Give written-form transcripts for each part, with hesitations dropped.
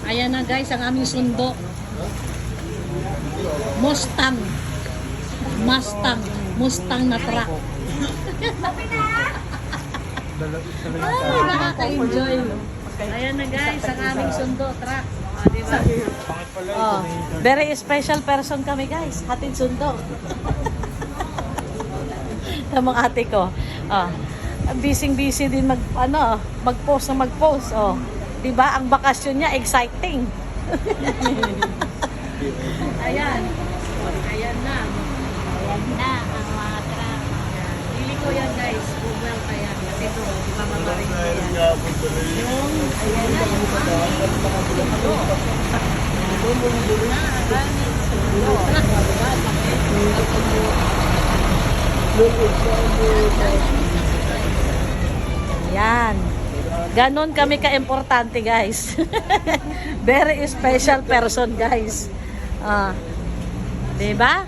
Ayan na guys, ang aming sundo. Mustang. Mustang na truck. Ay, nakaka-enjoy. Ayan na guys, ang aming sundo, truck. Diba? Oh, very special person kami guys. Hatid sundo. Yung mga ate ko. Oh, busy din mag-post. Oh, 'di ba? Ang bakasyon niya exciting. Ayan. Ayan na. Ayan na ang mga truck. Pili ko yan guys. Google pa yan. Kasi ito, mamamarin ko yan. Yung, ayan na. Yan. Ganon kami ka-importante guys. Very special person guys. Diba?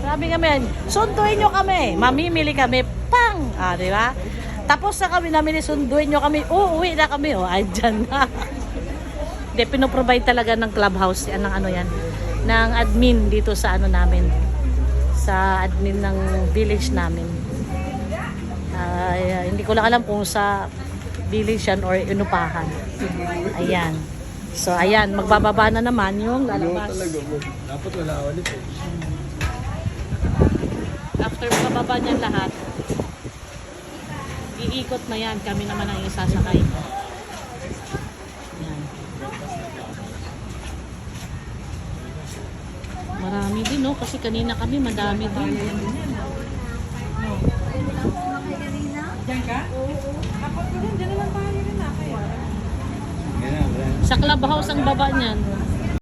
Sabi kami, sunduin nyo kami. Mamimili kami. Pang! Diba? Tapos na kami namin, sunduin nyo kami. Uuwi na kami. Andyan na. Hindi, pinoprovide talaga ng clubhouse. Yan, ng ano yan. Ng admin dito sa ano namin. Sa admin ng village namin. Hindi ko lang alam kung sa village yan or inupahan. Ayan. So, ayan. Magbababa na naman yung lalabas. Dapat wala ulit eh. After mababa niyan lahat, iikot na yan. Kami naman ang isasakay. Yan. Marami din, no? Kasi kanina kami, madami din. Diyan ka? Oo. Kapag ko din, diyan naman tayo rin na kaya. Ganyan, wala. Sa clubhouse ang baba niyan.